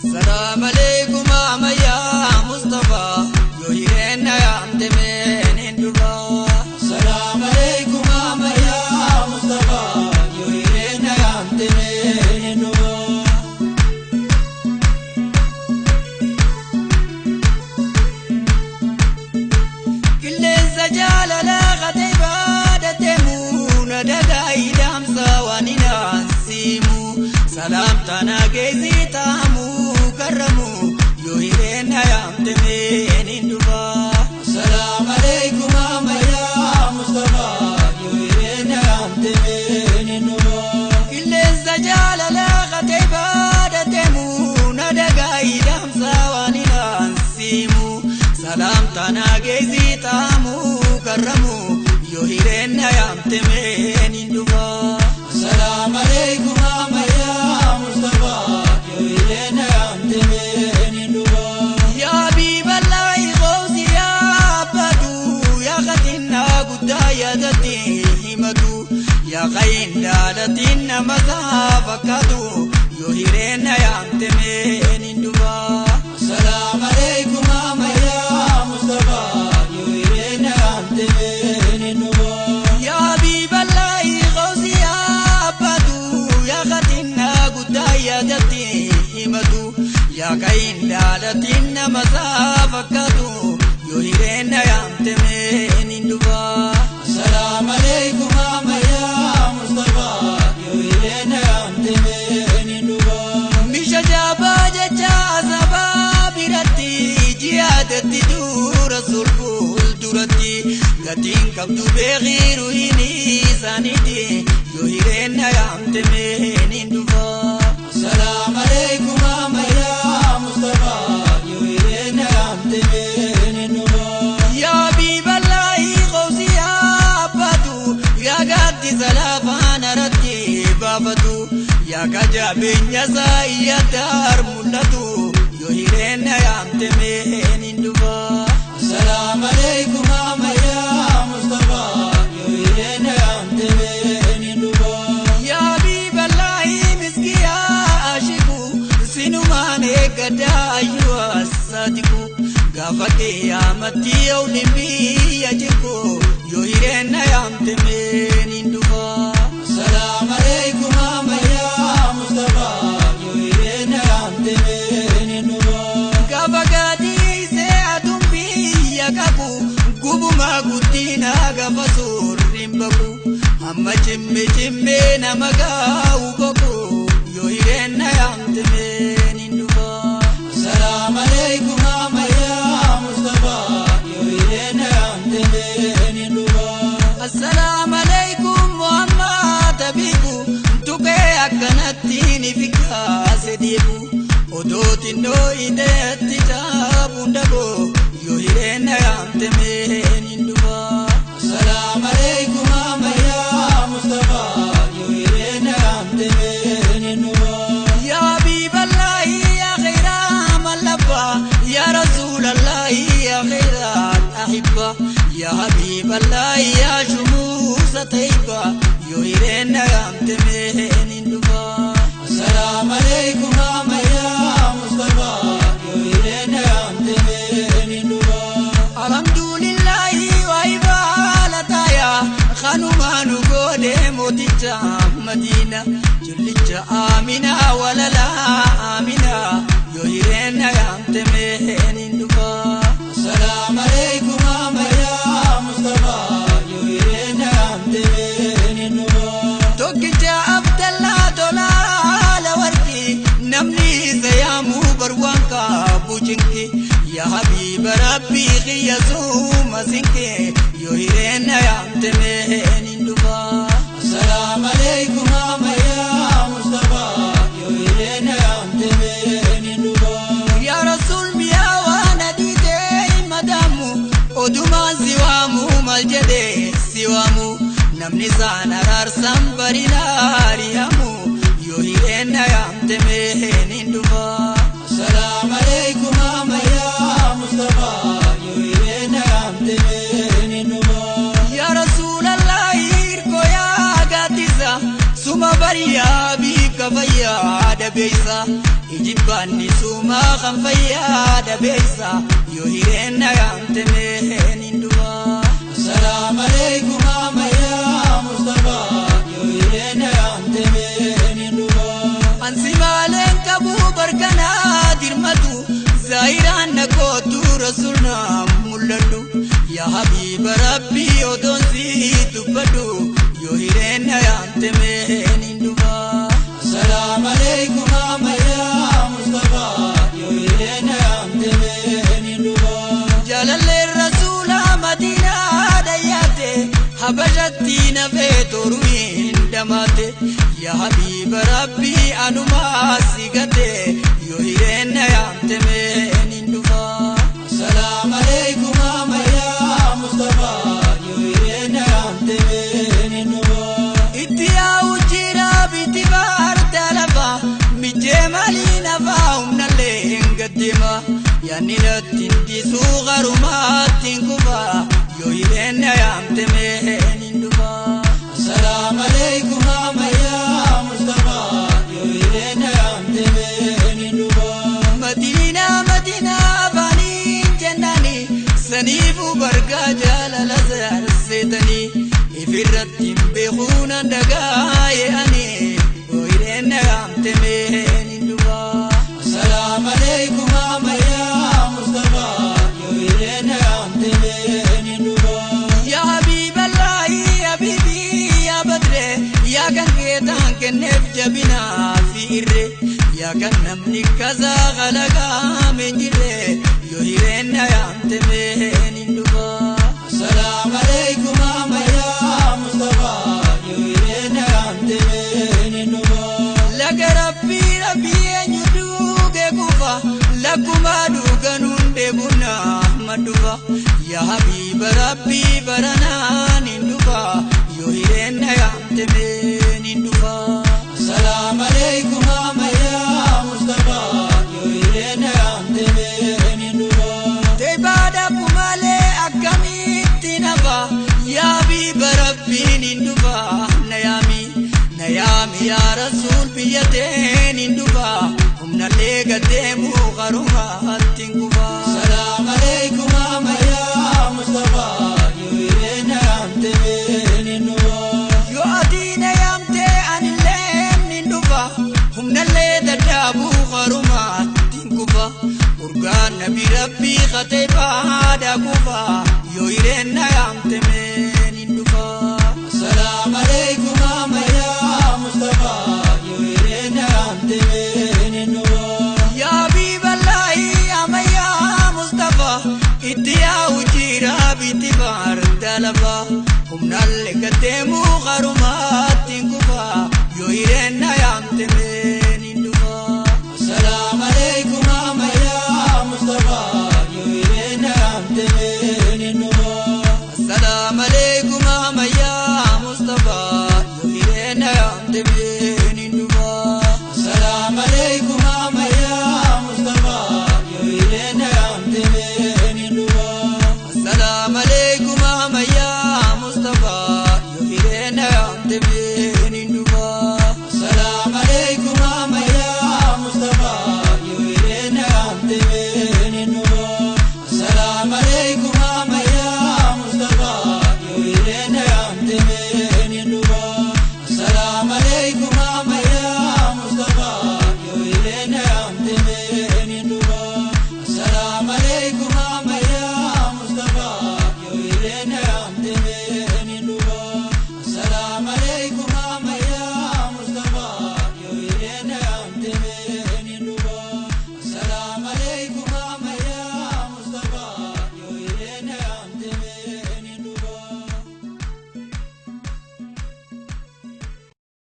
السلام عليكم يا مصطفى يهينا يا عمدمين هندوبا السلام عليكم يا مصطفى يهينا يا عمدمين هندوبا كل الزجال لا غتيبا دتمون دداي دام سوانينا سيمو سلام تنا جيزي تامو كرمو يهينا يا عمدمين هندوبا السلام عليكم يا مصطفى يهينا يا عمدمين هندوبا كل الزجال لا غتيبا دتمون دداي دام سوانينا سيمو سلام تنا جيزي تامو كرمو يهينا يا عمدمين هندوبا السلام عليكم يا مصطفى يهينا يا عمدمين هندوبا يا حبيب الله غوثي يا بدو يا غتنا قدايا دتي همدو يا غين دالتنا مذهبكدو يهينا يا عمدمين هندوبا السلام عليكم يا مصطفى يهينا يا عمدمين هندوبا يا حبيب الله غوثي يا بدو يا غتنا قدايا دتي همدو يا غين دالتنا مذهبكدو يهينا يا عمدمين هندوبا السلام عليكم يا مصطفى يهينا يا عمدمين هندوبا مش جابا جتا سبابيرتي جيادتي دور رسول دورتي غتين كبدو بغير هني سانيتي يهينا يا عمدمين هندوبا السلام عليكم يا مصطفى يهينا يا عمدمين هندوبا يا حبيب الله غوثي يا بدو يا غادي سلافان رتي بابدو يا كجابين يا زايا دار مولدو يهينا يا عمدمين هندوبا السلام عليكم يا مصطفى يهينا يا عمدمين هندوبا يا حبيب الله مسكي يا عاشقو سنمان قدا أيها الصادقو غافكي يا متي أولمي يجيكو يهينا يا عمدمين هندوبا السلام عليكم يا مصطفى يهينا يا عمدمين هندوبا غافكاتي سيادم بي يكاكو قبو ما قدينا غافسور رمبكو أما جمي جمي نمغاو بكو يهينا يا عمدمين هندوبا السلام عليكم يا مصطفى يهينا يا عمدمين هندوبا السلام عليكم محمد حبيبو تكي أكنتيني فيكا سديبو ودوتي نوينة تجابو ندبو يهينا يا عمدمين هندوبا السلام عليكم يا مصطفى يهينا يا عمدمين هندوبا يا حبيب الله يا خير من لبى يا رسول الله يا خير الأحبة يا حبيب الله يا شموس طيبة يهينا يا عمدمين هندوبا السلام عليكم يا مصطفى يهينا يا عمدمين هندوبا الحمد لله وعبالتايا خانو ما نقول موتيتا مدينة جلجة آمنة ولا لا آمنة يهينا يا عمدمين هندوبا السلام عليكم يا مصطفى يهينا يا عمدمين هندوبا توكيتا عبد الله دولار وردي نمني زيامو بروانكا بوجنكي يا حبيب ربي غيزو مسنكي يهينا يا عمدمين هندوبا السلام عليكم يا مصطفى يهينا يا عمدمين هندوبا يا رسول بيا وانا ديدي مدامو ودوما زوامو مالجدي سوامو نمني زانا رارسام برينا ريامو يهينا يا عمدمين هندوبا السلام عليكم يا مصطفى يهينا يا عمدمين هندوبا يا رسول الله إركو يا bariyaa biika fayyaada beeysa ijibbaanni suumaa kan fayyaada beeysa yoo hireenna yaamte meen hin dhufa. Assalaamu alaykum ammayyaa Mustafaa yoo hireenna yaamte meen hin dhufa. Ansi maaleen qabu barkanaa dirmatu zaahiraan na kootu rasuulna mul'adhu yaa habiiba rabbii odoon si dubbadhu yoo hireenna yaamte meen hin dhufa. Assalaamu alaykum ammayyaa Mustafaa yoo hireenna yaamte meen hin dhufa. Jaalallee rasuula Madiinaa dayyaate habashatti nafee toruu hin dhamaate yaa habiiba rabbii anumaa si gate yoo hireenna yaamte meen hin dhufa. Assalaamu alaykum ammayyaa Mustafaa yoo hireenna yaamte meen hin dhufa. Itti yaa'u jira biti baarta lafa mijjee malii nafaa humnallee hin gaddeema yaanni natti hindisuu garumaatti hin kufa yoo hireenna yaamte meen hin dhufa. Assalaamu alaykum ammayyaa Mustafaa yoo hireenna yaamte meen hin dhufa. Madiinaa Madiinaa afaaniin jennaani saniifuu bargaa jaalala seetanii ifirratti hin beekuunan dhagaaye ani yoo hireenna yaamte meen hin dhufa. Assalaamu alaykum ammayyaa Mustafaa yoo hireenna yaamte meen hin dhufa. Yaa habiiballaahi habiibii yaa badre yaa kan keetaan kenneef jabinaa fi irre yaa kan namni kasaa qalaqaame hin jirre yoo hireenna yaamte meen hin dhufa. Assalaamu alaykum ammayyaa Mustafaa yoo hireenna yaamte meen hin dhufa. Laga rabbii rabbii eenyu duuge kufa lakkuma duuganuun deebuna maddufa yaa habiiba rabbii baranaan hin dhufa yoo hireenna yaamte meen hin dhufa. Assalaamu alaykum ammayyaa Mustafaa yoo hireenna yaamte meen hin dhufa. Teebaadha kumalee akkamitti nafa yaa habiiba rabbiin hin dhufa na yaami yaa rasuul biyya teen hin dhufa humnallee gaddeemuu garumaatti hin kufa. Assalaamu alaykum ammayyaa Mustafaa yoo hireenna yaamte meen hin dhufa. Yoo adiina yaamte anillee hin dhufa humnallee dadhaabuu garumaatti hin kufa. Urgaan nabi rabbii katee baada kufa yoo hireenna yaamte meen hin dhufa. Assalaamu alaykum ammayyaa Mustafaa yoo hireenna yaamte meen hin dhufa. Yaa habiiballaahi ammayyaa Mustafaa itti yaa'u jira biti baarta lafa humnallee gaddeemuu garumaatti hin kufa yoo hireenna yaamte meen hin dhufa. Assalaamu alaykum ammayyaa Mustafaa yoo hireenna yaamte meen hin dhufa. Assalaamu alaykum ammayyaa Mustafaa yoo hireenna yaamte meen hin dhufa. Assalaamu alaykum ammayyaa Mustafaa yoo hireenna yaamte meen hin dhufa. Assalaamu alaykum ammayyaa Mustafaa yoo hireenna yaamte meen hin dhufa. Assalaamu alaykum ammayyaa Mustafaa yoo hireenna yaamte meen hin dhufa. Assalaamu alaykum ammayyaa Mustafaa yoo hireenna yaamte meen